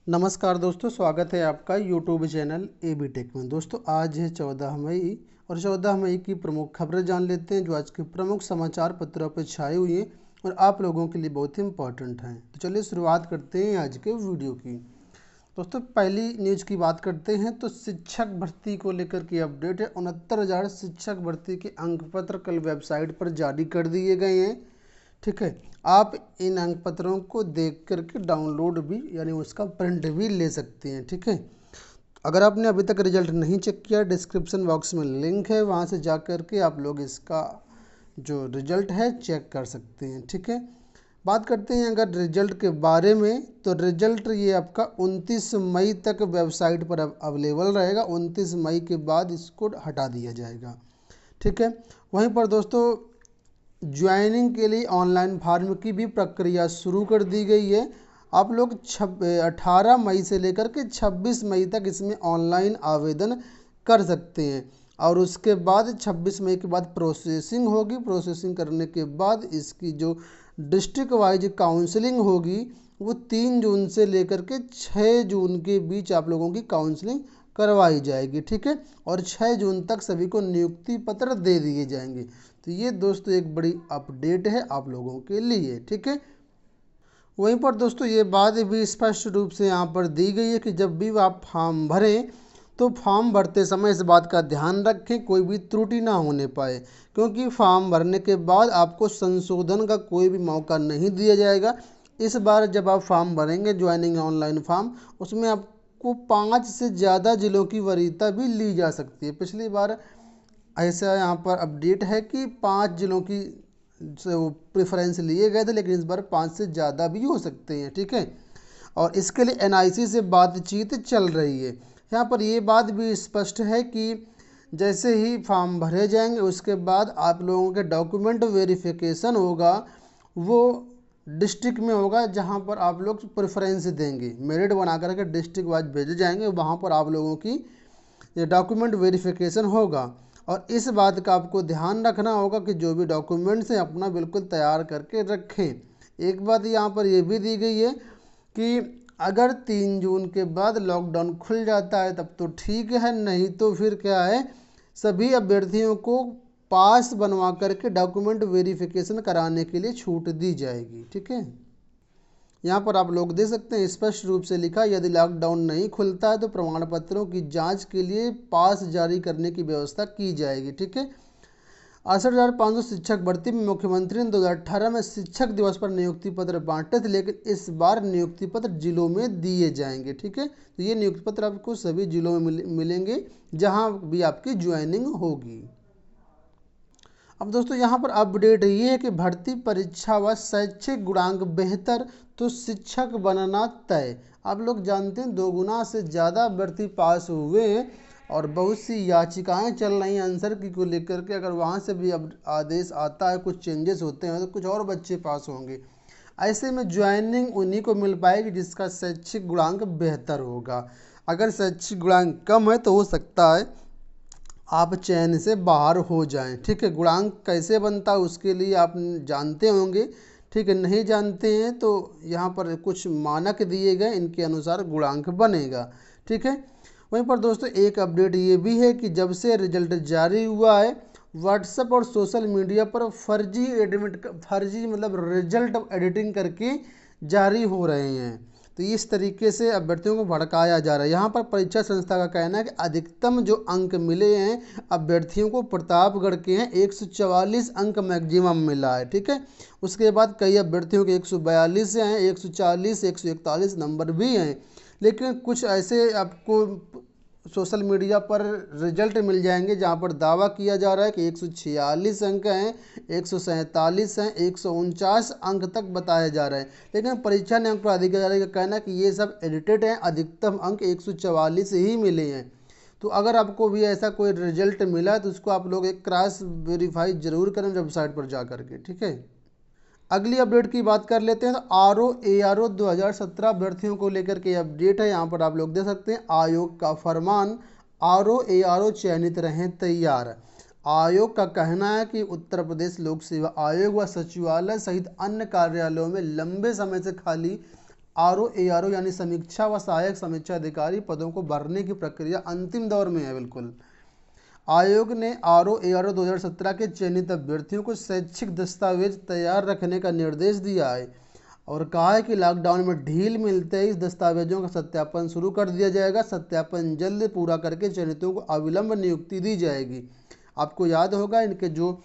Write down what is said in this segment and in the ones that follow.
नमस्कार दोस्तों, स्वागत है आपका YouTube channel A B tech में। दोस्तों आज है 14 मई और 14 मई की प्रमुख खबरें जान लेते हैं जो आज के प्रमुख समाचार पत्रों पर छाई हुई हैं और आप लोगों के लिए बहुत ही इम्पोर्टेंट हैं। तो चलिए शुरुआत करते हैं आज के वीडियो की। दोस्तों पहली न्यूज़ की बात करते हैं तो शिक्षक भर्ती को लेकर की अपडेट है। 69,000 शिक्षक भर्ती के अंक पत्र कल वेबसाइट पर जारी कर दिए गए हैं। ठीक है, आप इन अंक पत्रों को देख करके डाउनलोड भी यानी उसका प्रिंट भी ले सकते हैं। ठीक है, अगर आपने अभी तक रिजल्ट नहीं चेक किया, डिस्क्रिप्शन बॉक्स में लिंक है, वहाँ से जा कर के आप लोग इसका जो रिजल्ट है चेक कर सकते हैं। ठीक है, बात करते हैं अगर रिजल्ट के बारे में, तो रिजल्ट ये आपका 29 मई तक वेबसाइट पर अवेलेबल रहेगा। 29 मई के बाद इसको हटा दिया जाएगा। ठीक है, वहीं पर दोस्तों ज्वाइनिंग के लिए ऑनलाइन फॉर्म की भी प्रक्रिया शुरू कर दी गई है। आप लोग 18 मई से लेकर के 26 मई तक इसमें ऑनलाइन आवेदन कर सकते हैं और उसके बाद 26 मई के बाद प्रोसेसिंग होगी। प्रोसेसिंग करने के बाद इसकी जो डिस्ट्रिक्ट वाइज काउंसलिंग होगी वो 3 जून से लेकर के 6 जून के बीच आप लोगों की काउंसलिंग करवाई जाएगी। ठीक है, और 6 जून तक सभी को नियुक्ति पत्र दे दिए जाएंगे। तो ये दोस्तों एक बड़ी अपडेट है आप लोगों के लिए। ठीक है, वहीं पर दोस्तों ये बात भी स्पष्ट रूप से यहाँ पर दी गई है कि जब भी आप फॉर्म भरें तो फॉर्म भरते समय इस बात का ध्यान रखें कोई भी त्रुटि ना होने पाए, क्योंकि फॉर्म भरने के बाद आपको संशोधन का कोई भी मौका नहीं दिया जाएगा। इस बार जब आप फॉर्म भरेंगे ज्वाइनिंग ऑनलाइन फॉर्म, उसमें आपको 5 से ज़्यादा जिलों की वरीयता भी ली जा सकती है। पिछली बार ऐसा यहाँ पर अपडेट है कि 5 जिलों की से वो प्रेफरेंस लिए गए थे, लेकिन इस बार 5 से ज़्यादा भी हो सकते हैं। ठीक है, और इसके लिए एनआईसी से बातचीत चल रही है। यहाँ पर ये बात भी स्पष्ट है कि जैसे ही फॉर्म भरे जाएंगे उसके बाद आप लोगों के डॉक्यूमेंट वेरिफिकेशन होगा, वो डिस्ट्रिक्ट में होगा जहाँ पर आप लोग प्रेफरेंस देंगे। मेरिट बना करके डिस्ट्रिक्ट वाइज भेजे जाएंगे, वहाँ पर आप लोगों की ये डॉक्यूमेंट वेरिफिकेशन होगा। और इस बात का आपको ध्यान रखना होगा कि जो भी डॉक्यूमेंट्स हैं अपना बिल्कुल तैयार करके रखें। एक बात यहाँ पर यह भी दी गई है कि अगर 3 जून के बाद लॉकडाउन खुल जाता है तब तो ठीक है, नहीं तो फिर क्या है, सभी अभ्यर्थियों को पास बनवा करके डॉक्यूमेंट वेरिफिकेशन कराने के लिए छूट दी जाएगी। ठीक है, यहाँ पर आप लोग देख सकते हैं स्पष्ट रूप से लिखा, यदि लॉकडाउन नहीं खुलता है तो प्रमाण पत्रों की जांच के लिए पास जारी करने की व्यवस्था की जाएगी। ठीक है, 68,500 शिक्षक भर्ती में मुख्यमंत्री ने 2018 में शिक्षक दिवस पर नियुक्ति पत्र बांटे थे, लेकिन इस बार नियुक्ति पत्र जिलों में दिए जाएंगे। ठीक है, तो ये नियुक्ति पत्र आपको सभी जिलों में मिलेंगे जहाँ भी आपकी ज्वाइनिंग होगी। अब दोस्तों यहाँ पर अपडेट ये है कि भर्ती परीक्षा व शैक्षिक गुणांक बेहतर तो शिक्षक बनना तय। आप लोग जानते हैं 2 गुना से ज़्यादा अभ्यर्थी पास हुए हैं और बहुत सी याचिकाएं चल रही हैं आंसर की को लेकर के। अगर वहाँ से भी अब आदेश आता है, कुछ चेंजेस होते हैं तो कुछ और बच्चे पास होंगे। ऐसे में ज्वाइनिंग उन्हीं को मिल पाएगी जिसका शैक्षिक गुणांक बेहतर होगा। अगर शैक्षिक गुणांक कम है तो हो सकता है आप चयन से बाहर हो जाएं। ठीक है, गुणांक कैसे बनता है उसके लिए आप जानते होंगे। ठीक है, नहीं जानते हैं तो यहाँ पर कुछ मानक दिए गए, इनके अनुसार गुणांक बनेगा। ठीक है, वहीं पर दोस्तों एक अपडेट ये भी है कि जब से रिजल्ट जारी हुआ है व्हाट्सएप और सोशल मीडिया पर फर्जी मतलब रिजल्ट एडिटिंग करके जारी हो रहे हैं। तो इस तरीके से अभ्यर्थियों को भड़काया जा रहा है। यहाँ पर परीक्षा संस्था का कहना है कि अधिकतम जो अंक मिले हैं अभ्यर्थियों को प्रतापगढ़ के हैं 144 अंक मैक्सिमम मिला है। ठीक है, उसके बाद कई अभ्यर्थियों के 142 हैं, 140, 141 नंबर भी हैं। लेकिन कुछ ऐसे आपको सोशल मीडिया पर रिजल्ट मिल जाएंगे जहां पर दावा किया जा रहा है कि 146 अंक हैं, 147 हैं, 149 अंक तक बताए जा रहे हैं। लेकिन परीक्षा नियंत्रण प्राधिकारी का कहना है कि ये सब एडिटेड हैं, अधिकतम अंक 144 ही मिले हैं। तो अगर आपको भी ऐसा कोई रिजल्ट मिला तो उसको आप लोग एक क्रॉस वेरीफाई जरूर करें वेबसाइट पर जा करके। ठीक है, अगली अपडेट की बात कर लेते हैं तो ARO 2017 अभ्यर्थियों को लेकर के अपडेट है। यहाँ पर आप लोग देख सकते हैं आयोग का फरमान, ARO चयनित रहें तैयार। आयोग का कहना है कि उत्तर प्रदेश लोक सेवा आयोग व सचिवालय सहित अन्य कार्यालयों में लंबे समय से खाली RO ARO यानी समीक्षा व सहायक समीक्षा अधिकारी पदों को भरने की प्रक्रिया अंतिम दौर में है। बिल्कुल आयोग ने RO ARO 2017 के चयनित अभ्यर्थियों को शैक्षिक दस्तावेज तैयार रखने का निर्देश दिया है और कहा है कि लॉकडाउन में ढील मिलते ही इस दस्तावेजों का सत्यापन शुरू कर दिया जाएगा। सत्यापन जल्द पूरा करके चयनितों को अविलंब नियुक्ति दी जाएगी। आपको याद होगा इनके जो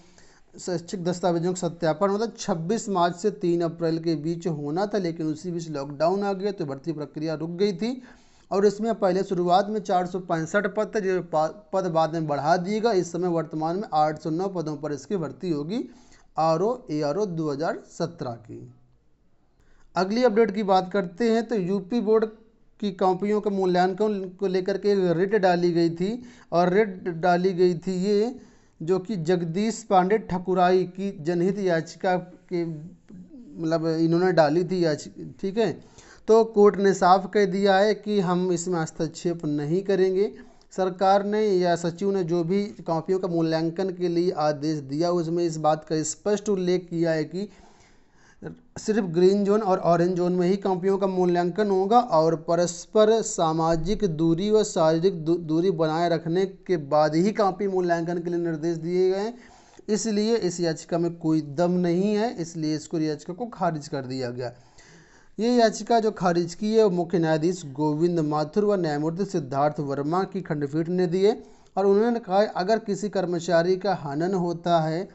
शैक्षिक दस्तावेजों का सत्यापन होता 26 मार्च से 3 अप्रैल के बीच होना था, लेकिन उसी बीच लॉकडाउन आ गया तो भर्ती प्रक्रिया रुक गई थी और इसमें पहले शुरुआत में 465 पद थे जो पद बाद में बढ़ा दिए गए। इस समय वर्तमान में 809 पदों पर इसकी भर्ती होगी RO ARO 2017 की। अगली अपडेट की बात करते हैं तो यूपी बोर्ड की कॉपियों के मूल्यांकन को लेकर के एक रिट डाली गई थी और रिट डाली गई थी ये जो कि जगदीश पांडे ठकुराई की जनहित याचिका के मतलब इन्होंने डाली थी याचिका, ठीक है। तो कोर्ट ने साफ कह दिया है कि हम इसमें हस्तक्षेप नहीं करेंगे। सरकार ने या सचिव ने जो भी कॉपियों का मूल्यांकन के लिए आदेश दिया उसमें इस बात का स्पष्ट उल्लेख किया है कि सिर्फ ग्रीन जोन और ऑरेंज जोन में ही कॉपियों का मूल्यांकन होगा और परस्पर सामाजिक दूरी व शारीरिक दूरी बनाए रखने के बाद ही कॉपी मूल्यांकन के लिए निर्देश दिए गए। इसलिए इस याचिका में कोई दम नहीं है, इसलिए इसको याचिका को खारिज कर दिया गया। ये याचिका जो खारिज की है वो मुख्य न्यायाधीश गोविंद माथुर व न्यायमूर्ति सिद्धार्थ वर्मा की खंडपीठ ने दी है और उन्होंने कहा अगर किसी कर्मचारी का हनन होता है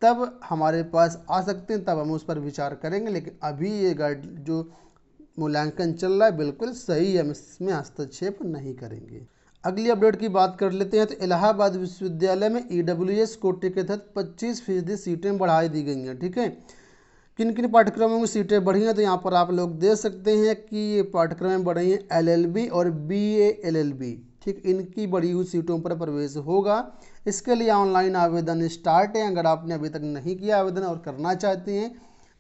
तब हमारे पास आ सकते हैं, तब हम उस पर विचार करेंगे, लेकिन अभी ये जो मूल्यांकन चल रहा है बिल्कुल सही है, हम इसमें हस्तक्षेप नहीं करेंगे। अगली अपडेट की बात कर लेते हैं तो इलाहाबाद विश्वविद्यालय में EWS कोटे के तहत 25% सीटें बढ़ाई दी गई हैं, ठीक है। किन किन पाठ्यक्रमों में सीटें बढ़ी हैं तो यहाँ पर आप लोग देख सकते हैं कि ये पाठ्यक्रम बढ़ी हैं LLB और BA LLB, ठीक। इनकी बढ़ी हुई सीटों पर प्रवेश होगा। इसके लिए ऑनलाइन आवेदन स्टार्ट है। अगर आपने अभी तक नहीं किया आवेदन और करना चाहते हैं,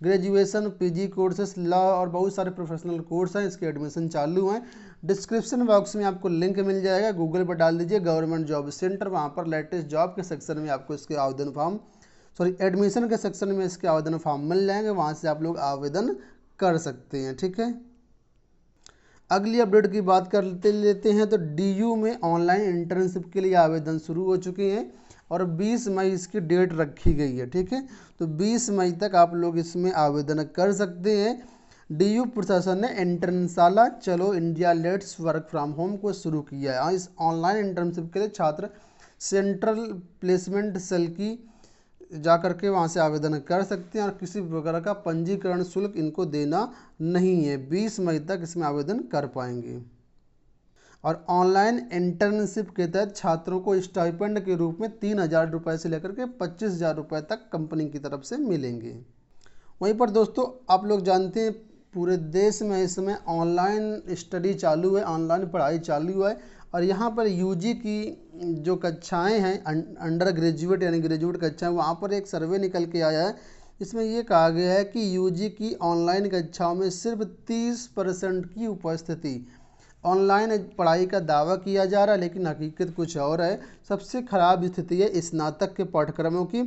ग्रेजुएशन PG कोर्सेस लॉ और बहुत सारे प्रोफेशनल कोर्स हैं, इसके एडमिशन चालू हैं। डिस्क्रिप्शन बॉक्स में आपको लिंक मिल जाएगा, गूगल पर डाल दीजिए गवर्नमेंट जॉब सेंटर, वहाँ पर लेटेस्ट जॉब के सेक्शन में आपको इसके आवेदन फॉर्म एडमिशन के सेक्शन में इसके आवेदन फॉर्म मिल जाएंगे, वहाँ से आप लोग आवेदन कर सकते हैं, ठीक है। अगली अपडेट की बात कर लेते हैं तो DU में ऑनलाइन इंटर्नशिप के लिए आवेदन शुरू हो चुके हैं और 20 मई इसकी डेट रखी गई है, ठीक है। तो 20 मई तक आप लोग इसमें आवेदन कर सकते हैं। DU प्रशासन ने इंटर्नशाला चलो India let's work from home को शुरू किया है। इस ऑनलाइन इंटर्नशिप के लिए छात्र सेंट्रल प्लेसमेंट सेल की जा करके वहाँ से आवेदन कर सकते हैं और किसी प्रकार का पंजीकरण शुल्क इनको देना नहीं है। 20 मई तक इसमें आवेदन कर पाएंगे और ऑनलाइन इंटर्नशिप के तहत छात्रों को स्टाइपेंड के रूप में 3,000 रुपये से लेकर के 25,000 रुपये तक कंपनी की तरफ से मिलेंगे। वहीं पर दोस्तों आप लोग जानते हैं पूरे देश में इस समय ऑनलाइन स्टडी चालू है, ऑनलाइन पढ़ाई चालू है और यहाँ पर UG की जो कक्षाएं हैं अंडर ग्रेजुएट यानी ग्रेजुएट कक्षाएं, वहाँ पर एक सर्वे निकल के आया है। इसमें ये कहा गया है कि UG की ऑनलाइन कक्षाओं में सिर्फ 30% की उपस्थिति, ऑनलाइन पढ़ाई का दावा किया जा रहा है लेकिन हकीकत कुछ और है। सबसे खराब स्थिति है स्नातक के पाठ्यक्रमों की,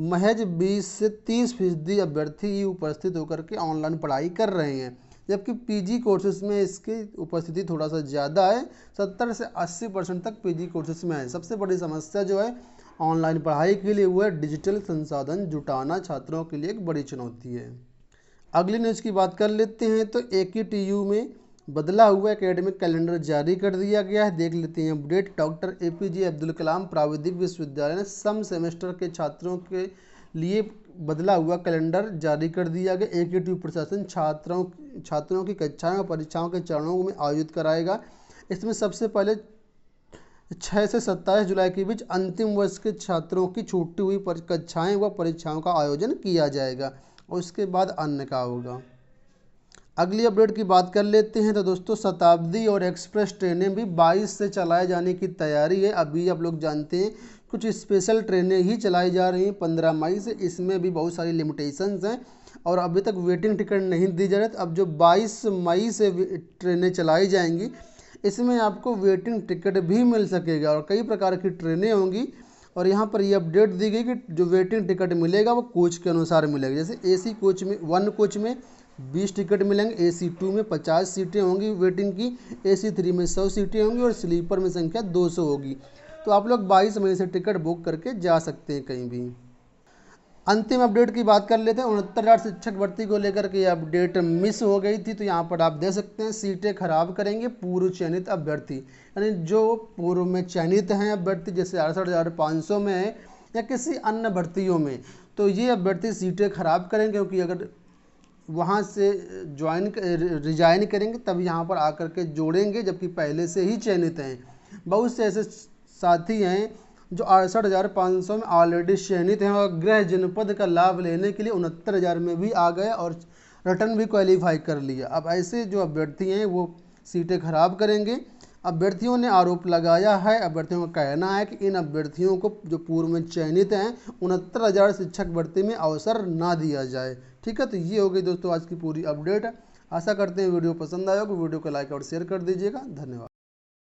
महज 20 से 30% अभ्यर्थी ही उपस्थित होकर के ऑनलाइन पढ़ाई कर रहे हैं, जबकि PG कोर्सेज में इसकी उपस्थिति थोड़ा सा ज़्यादा है, 70 से 80% तक PG कोर्सेज में है। सबसे बड़ी समस्या जो है ऑनलाइन पढ़ाई के लिए वो है डिजिटल संसाधन जुटाना, छात्रों के लिए एक बड़ी चुनौती है। अगली न्यूज़ की बात कर लेते हैं तो AKTU में बदला हुआ एकेडमिक कैलेंडर जारी कर दिया गया है। देख लेते हैं update. Doctor APJ Abdul Kalam प्राविधिक विश्वविद्यालय ने सम सेमेस्टर के छात्रों के लिए बदला हुआ कैलेंडर जारी कर दिया गया। AKTU प्रशासन छात्रों की कक्षाएं और परीक्षाओं के चरणों में आयोजित कराएगा। इसमें सबसे पहले 6 से 27 जुलाई के बीच अंतिम वर्ष के छात्रों की छूटी हुई कक्षाएं व परीक्षाओं का आयोजन किया जाएगा और उसके बाद अन्य का होगा। अगली अपडेट की बात कर लेते हैं तो दोस्तों शताब्दी और एक्सप्रेस ट्रेनें भी 22 से चलाए जाने की तैयारी है। अभी आप लोग जानते हैं कुछ स्पेशल ट्रेनें ही चलाई जा रही हैं 15 मई से, इसमें भी बहुत सारी लिमिटेशंस हैं और अभी तक वेटिंग टिकट नहीं दी जा रही। अब जो 22 मई से ट्रेनें चलाई जाएंगी इसमें आपको वेटिंग टिकट भी मिल सकेगा और कई प्रकार की ट्रेनें होंगी और यहाँ पर ये अपडेट दी गई कि जो वेटिंग टिकट मिलेगा वो कोच के अनुसार मिलेगा। जैसे AC कोच में 1 कोच में 20 टिकट मिलेंगे। AC2 में 50 सीटें होंगी वेटिंग की, AC3 में 100 सीटें होंगी और स्लीपर में संख्या 200 होगी। तो आप लोग 22 मई से टिकट बुक करके जा सकते हैं कहीं भी। अंतिम अपडेट की बात कर लेते हैं। 69,000 शिक्षक भर्ती को लेकर के अपडेट मिस हो गई थी, तो यहाँ पर आप देख सकते हैं सीटें खराब करेंगे पूर्व चयनित अभ्यर्थी, यानी जो पूर्व में चयनित हैं अभ्यर्थी, जैसे 68,500 में है या किसी अन्य भर्तियों में, तो ये अभ्यर्थी सीटें खराब करेंगे, क्योंकि अगर वहाँ से रिजाइन करेंगे तब यहाँ पर आकर के जोड़ेंगे, जबकि पहले से ही चयनित हैं। बहुत से ऐसे साथी हैं जो 68,500 में ऑलरेडी चयनित हैं और गृह जनपद का लाभ लेने के लिए 69,000 में भी आ गए और रिटर्न भी क्वालिफाई कर लिया। अब ऐसे जो अभ्यर्थी हैं वो सीटें खराब करेंगे। अभ्यर्थियों ने आरोप लगाया है, अभ्यर्थियों का कहना है कि इन अभ्यर्थियों को जो पूर्व में चयनित हैं 69,000 शिक्षक भर्ती में अवसर ना दिया जाए। ठीक है, तो ये हो गई दोस्तों आज की पूरी अपडेट। आशा करते हैं वीडियो पसंद आया होगा। वीडियो को लाइक और शेयर कर दीजिएगा। धन्यवाद।